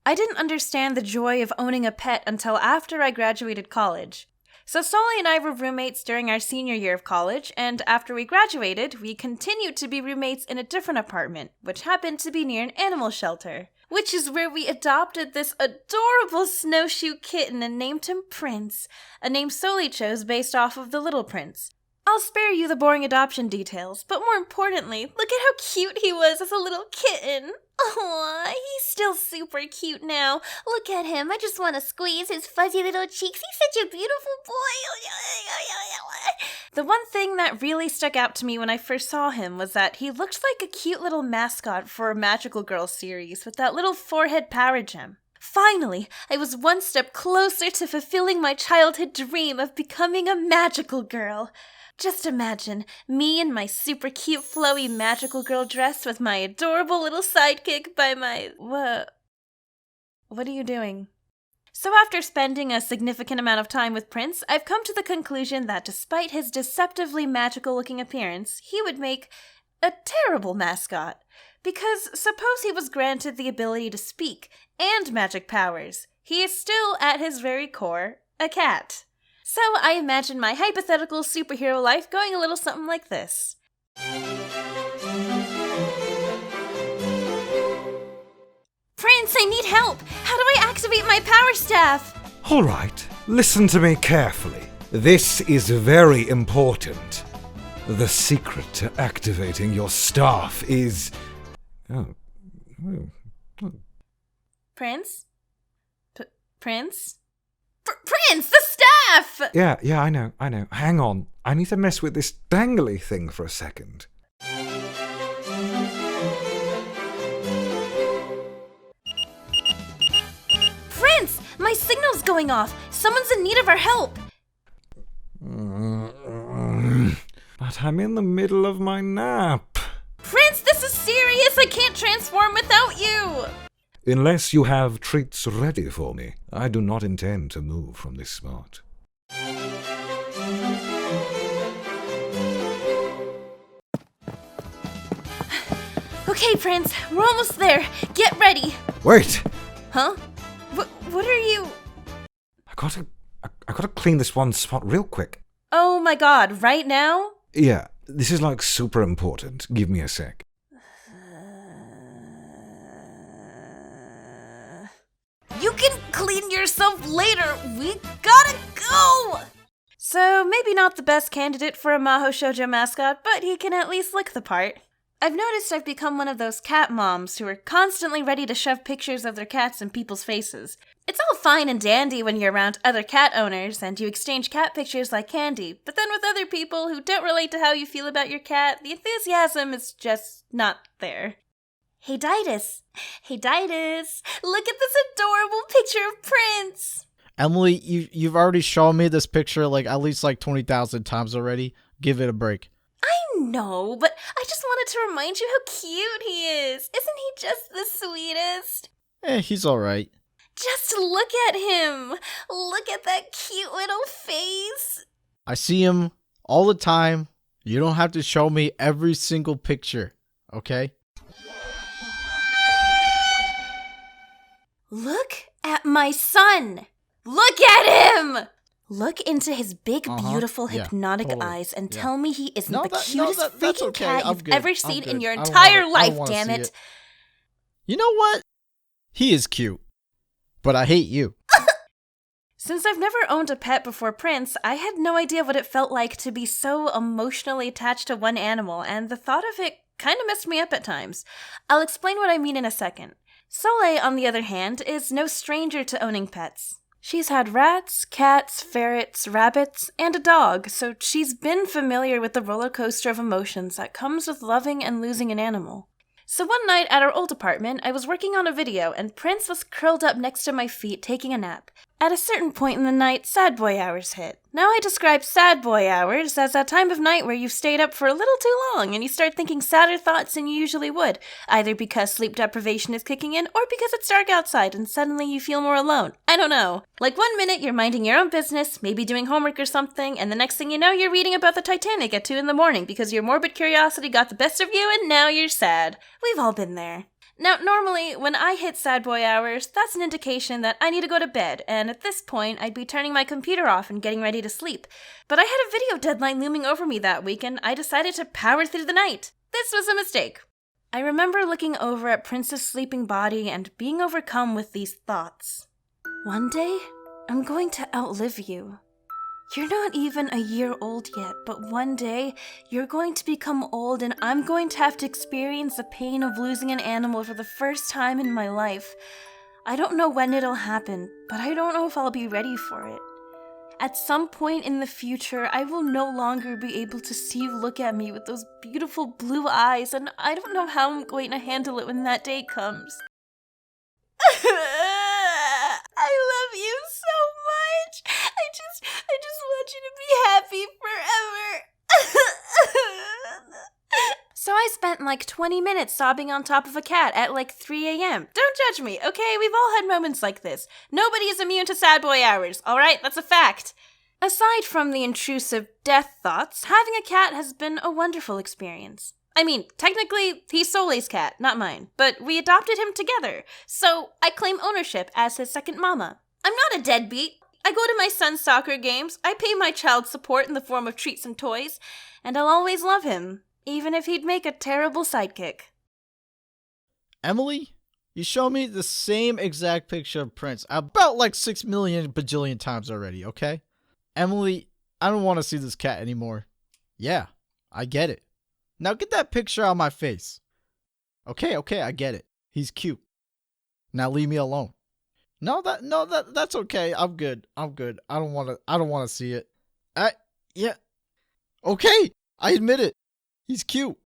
I didn't understand the joy of owning a pet until after I graduated college. So Sully and I were roommates during our senior year of college, and after we graduated, we continued to be roommates in a different apartment, which happened to be near an animal shelter, which is where we adopted this adorable snowshoe kitten and named him Prince, a name Sully chose based off of The Little Prince. I'll spare you the boring adoption details, but more importantly, look at how cute he was as a little kitten. Aww, he's still super cute now. Look at him, I just want to squeeze his fuzzy little cheeks. He's such a beautiful boy. The one thing that really stuck out to me when I first saw him was that he looked like a cute little mascot for a Magical Girl series with that little forehead power gem. Finally, I was one step closer to fulfilling my childhood dream of becoming a magical girl. Just imagine, me in my super cute flowy magical girl dress with my adorable little sidekick by my... What are you doing? So after spending a significant amount of time with Prince, I've come to the conclusion that despite his deceptively magical-looking appearance, he would make a terrible mascot. Because suppose he was granted the ability to speak and magic powers, he is still, at his very core, a cat. So I imagine my hypothetical superhero life going a little something like this. Prince, I need help! How do I activate my power staff? All right, listen to me carefully. This is very important. The secret to activating your staff is... Prince? Prince? Prince, the staff! Yeah, I know. Hang on. I need to mess with this dangly thing for a second. Prince, my signal's going off. Someone's in need of our help. But I'm in the middle of my nap. Prince, this is serious. I can't transform without you. Unless you have treats ready for me, I do not intend to move from this spot. Okay, Prince, we're almost there. Get ready. Wait! Huh? What are you... I gotta clean this one spot real quick. Oh my god, right now? Yeah, this is like super important. Give me a sec. You can clean yourself later. We gotta go! So, maybe not the best candidate for a Maho Shoujo mascot, but he can at least look the part. I've noticed I've become one of those cat moms who are constantly ready to shove pictures of their cats in people's faces. It's all fine and dandy when you're around other cat owners and you exchange cat pictures like candy, but then with other people who don't relate to how you feel about your cat, the enthusiasm is just not there. Hey Ditus, look at this adorable picture of Prince! Emily, you've already shown me this picture at least 20,000 times already. Give it a break. I know, but I just wanted to remind you how cute he is. Isn't he just the sweetest? He's alright. Just look at him. Look at that cute little face. I see him all the time. You don't have to show me every single picture, okay? Look at my son. Look at him. Look into his big, beautiful, hypnotic eyes and tell me he isn't the cutest freaking cat you've ever seen in your entire life, damn it. You know what? He is cute. But I hate you. Since I've never owned a pet before Prince, I had no idea what it felt like to be so emotionally attached to one animal, and the thought of it kind of messed me up at times. I'll explain what I mean in a second. Soleil, on the other hand, is no stranger to owning pets. She's had rats, cats, ferrets, rabbits, and a dog, so she's been familiar with the roller coaster of emotions that comes with loving and losing an animal. So one night at our old apartment, I was working on a video, and Prince was curled up next to my feet taking a nap. At a certain point in the night, sad boy hours hit. Now I describe sad boy hours as a time of night where you've stayed up for a little too long and you start thinking sadder thoughts than you usually would, either because sleep deprivation is kicking in or because it's dark outside and suddenly you feel more alone. I don't know. Like one minute you're minding your own business, maybe doing homework or something, and the next thing you know you're reading about the Titanic at 2 a.m. because your morbid curiosity got the best of you and now you're sad. We've all been there. Now, normally, when I hit sad boy hours, that's an indication that I need to go to bed, and at this point, I'd be turning my computer off and getting ready to sleep. But I had a video deadline looming over me that week, and I decided to power through the night. This was a mistake. I remember looking over at Prince's sleeping body and being overcome with these thoughts. One day, I'm going to outlive you. You're not even a year old yet, but one day, you're going to become old and I'm going to have to experience the pain of losing an animal for the first time in my life. I don't know when it'll happen, but I don't know if I'll be ready for it. At some point in the future, I will no longer be able to see you look at me with those beautiful blue eyes, and I don't know how I'm going to handle it when that day comes. I love you so much. I just want you to be happy forever. So I spent like 20 minutes sobbing on top of a cat at like 3 a.m. Don't judge me, okay? We've all had moments like this. Nobody is immune to sad boy hours, alright? That's a fact. Aside from the intrusive death thoughts, having a cat has been a wonderful experience. I mean, technically, he's Soleil's cat, not mine, but we adopted him together, so I claim ownership as his second mama. I'm not a deadbeat. I go to my son's soccer games, I pay my child support in the form of treats and toys, and I'll always love him, even if he'd make a terrible sidekick. Emily, you showed me the same exact picture of Prince about like 6 million bajillion times already, okay? Emily, I don't want to see this cat anymore. Yeah, I get it. Now get that picture out of my face. Okay, I get it. He's cute. Now leave me alone. That's okay. I'm good. I don't want to see it. Yeah. Okay, I admit it. He's cute.